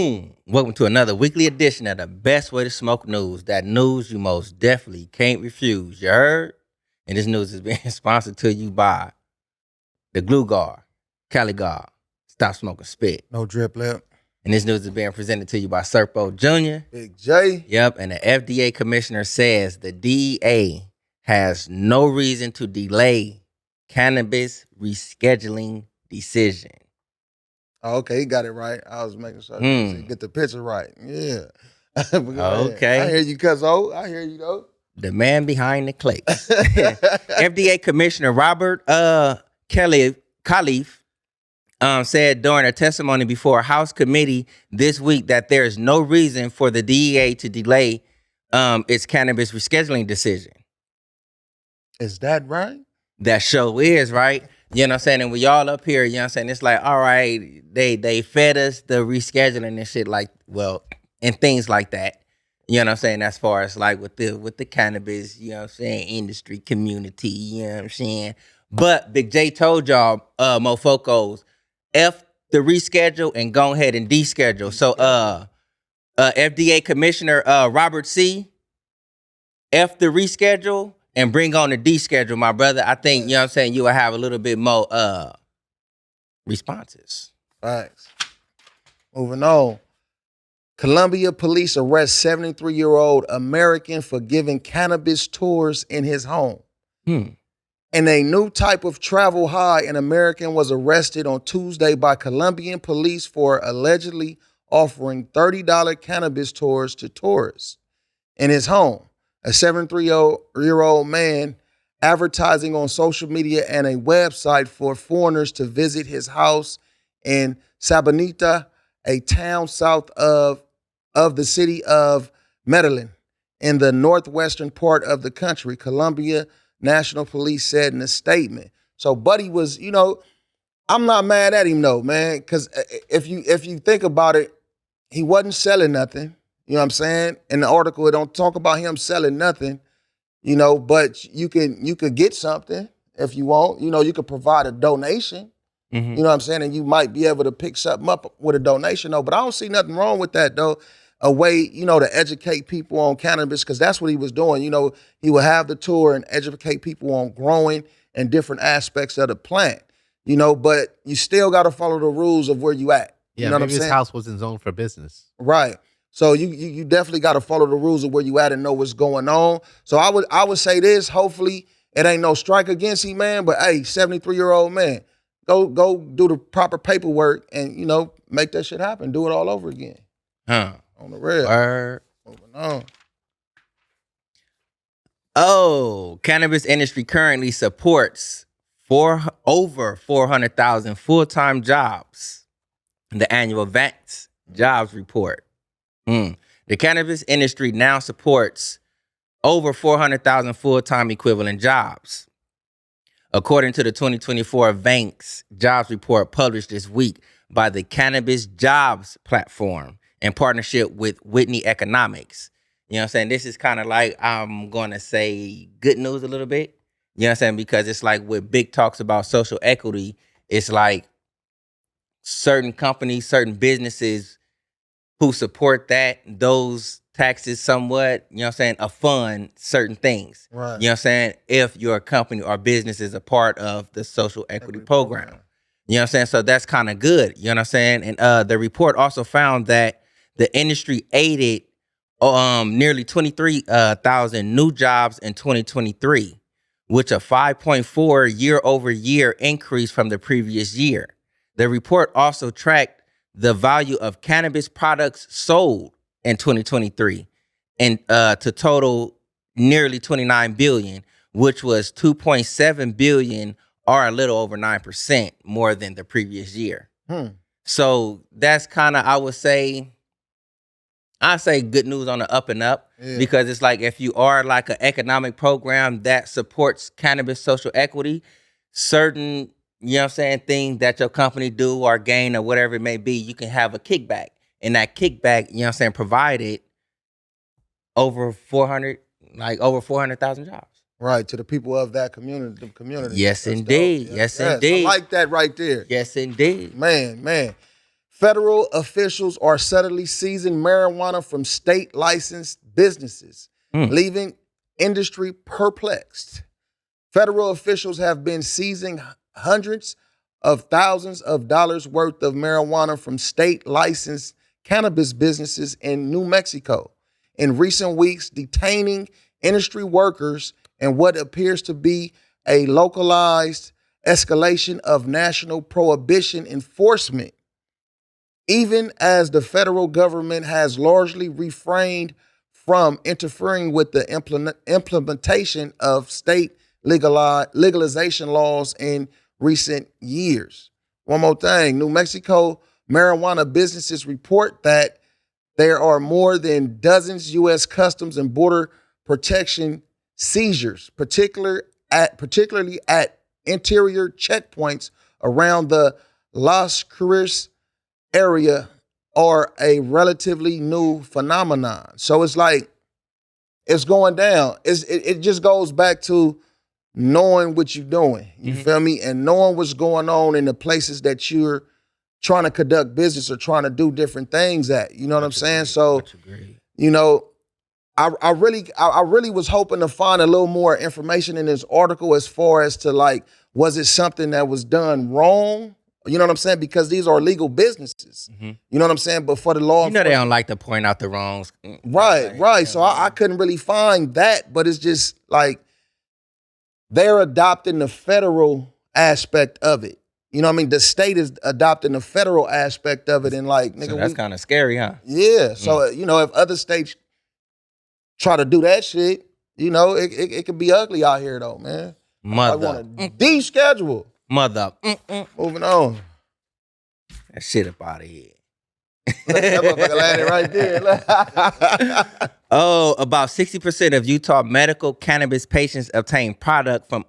Boom! Welcome to another weekly edition of the best way to smoke news. That news you most definitely can't refuse. You heard? And this news is being sponsored to you by the Glue Guard, Cali Guard, Stop Smoking Spit. No drip lip. And this news is being presented to you by Serpo Jr. Big J. Yep, and the FDA commissioner says the DEA has no reason to delay cannabis rescheduling decision. Oh, okay, he got it right. I was making sure to get the picture right. Yeah. Okay. I hear you, cuzzo. I hear you, though. The man behind the clicks. FDA Commissioner Robert Califf said during a testimony before a House committee this week that there is no reason for the DEA to delay its cannabis rescheduling decision. Is that right? That show is, right? You know what I'm saying? And we all up here, you know what I'm saying? It's like, all right, they fed us the rescheduling and shit and things like that. You know what I'm saying? As far as like with the cannabis, you know what I'm saying, industry community, you know what I'm saying? But Big J told y'all, mofocos, F the reschedule and go ahead and deschedule. So FDA Commissioner Robert C., F the reschedule and bring on the deschedule, my brother. I think, you know what I'm saying, you will have a little bit more responses. Thanks. Moving on. Colombia police arrest 73-year-old American for giving cannabis tours in his home. In a new type of travel high, an American was arrested on Tuesday by Colombian police for allegedly offering $30 cannabis tours to tourists in his home. A 73-year-old man advertising on social media and a website for foreigners to visit his house in Sabaneta, a town south of the city of Medellin in the northwestern part of the country, Colombia National Police said in a statement. So Buddy was, I'm not mad at him though, man, because if you think about it, he wasn't selling nothing. You know what I'm saying? In the article, it don't talk about him selling nothing, but you could get something if you want. You could provide a donation. You know what I'm saying? And you might be able to pick something up with a donation, though. But I don't see nothing wrong with that, though. A way, to educate people on cannabis, because that's what he was doing. He would have the tour and educate people on growing and different aspects of the plant, but you still got to follow the rules of where you at. Yeah, you know maybe what I'm his saying? house wasn't zoned for business. Right. So you definitely got to follow the rules of where you at and know what's going on. So I would say this, hopefully it ain't no strike against him, man, but hey, 73-year-old man, go do the proper paperwork and, make that shit happen. Do it all over again. On the real. Moving on. Oh, cannabis industry currently supports over 400,000 full-time jobs. The annual VAX jobs report. The cannabis industry now supports over 400,000 full-time equivalent jobs. According to the 2024 VANX jobs report published this week by the Cannabis Jobs Platform in partnership with Whitney Economics. You know what I'm saying? This is kind of like, I'm going to say good news a little bit. You know what I'm saying? Because it's like with big talks about social equity, it's like certain companies, certain businesses who support those taxes somewhat, you know what I'm saying, fund certain things. Right. You know what I'm saying? If your company or business is a part of the social equity program. You know what I'm saying? So that's kind of good. You know what I'm saying? And the report also found that the industry aided nearly 23,000 new jobs in 2023, which a 5.4 year-over-year increase from the previous year. The report also tracked the value of cannabis products sold in 2023 and to total nearly $29 billion, which was $2.7 billion or a little over 9% more than the previous year. So that's kind of, I say good news on the up and up, because it's like if you are like an economic program that supports cannabis social equity, certain, you know what I'm saying, thing that your company do or gain or whatever it may be, you can have a kickback. And that kickback, you know what I'm saying, provided over 400,000 jobs. Right, to the people of that community. The community. Yes, That's indeed. dope. Yes, indeed. I like that right there. Yes, indeed. Man. Federal officials are suddenly seizing marijuana from state licensed businesses, leaving industry perplexed. Federal officials have been seizing hundreds of thousands of dollars worth of marijuana from state licensed cannabis businesses in New Mexico in recent weeks, detaining industry workers in what appears to be a localized escalation of national prohibition enforcement. Even as the federal government has largely refrained from interfering with the implementation of state legalization laws in recent years. One more thing, New Mexico marijuana businesses report that there are more than dozens U.S. Customs and Border Protection seizures, particularly at interior checkpoints around the Las Cruces area, are a relatively new phenomenon. So it's like it's going down. It just goes back to knowing what you're doing. You feel me? And knowing what's going on in the places that you're trying to conduct business or trying to do different things at. You know what I'm saying? So, you know, I really was hoping to find a little more information in this article as far as to like, was it something that was done wrong? You know what I'm saying? Because these are legal businesses. You know what I'm saying? But for the law, they don't like to point out the wrongs. Right. So I couldn't really find that, but it's just like they're adopting the federal aspect of it. You know what I mean? The state is adopting the federal aspect of it, and like, nigga, so that's kind of scary, huh? Yeah. So you know, if other states try to do that shit, you know, it could be ugly out here, though, man. I want to deschedule. Moving on. That shit up out of here. That motherfucker landed right there. Oh, about 60% of Utah medical cannabis patients obtain product from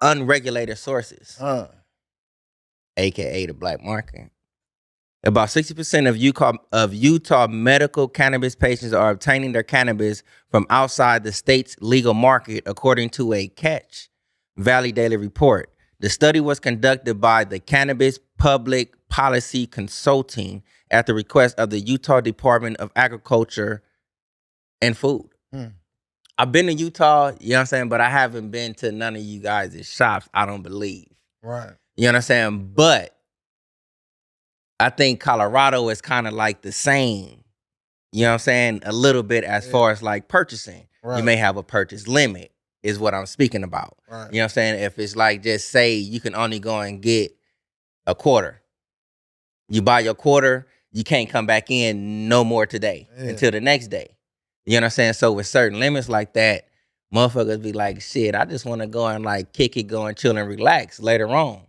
unregulated sources, aka the black market. About 60% of Utah medical cannabis patients are obtaining their cannabis from outside the state's legal market, according to a Catch Valley Daily report. The study was conducted by the Cannabis Public Policy Consulting at the request of the Utah Department of Agriculture and Food. I've been to Utah, you know what I'm saying, but I haven't been to none of you guys' shops, I don't believe. Right. You know what I'm saying? But I think Colorado is kind of like the same, you know what I'm saying, a little bit as far as like purchasing. Right. You may have a purchase limit is what I'm speaking about. Right. You know what I'm saying? If it's like, just say you can only go and get a quarter. You buy your quarter, you can't come back in no more today until the next day. You know what I'm saying? So with certain limits like that, motherfuckers be like, shit, I just want to go and like kick it, go and chill and relax later on.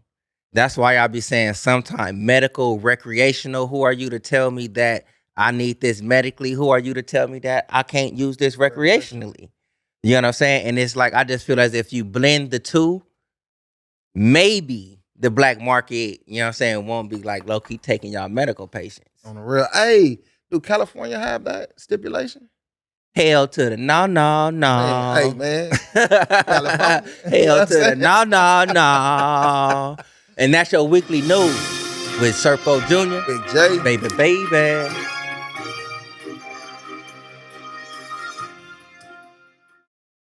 That's why I be saying sometimes medical, recreational, who are you to tell me that I need this medically? Who are you to tell me that I can't use this recreationally? You know what I'm saying? And it's like, I just feel as if you blend the two, maybe the black market, you know what I'm saying, won't be like low-key taking y'all medical patients. On the real. Hey, do California have that stipulation? Hell to the no. Man, hey, man. Hell to the no. And that's your weekly news with Serpo Jr. Big J. Baby.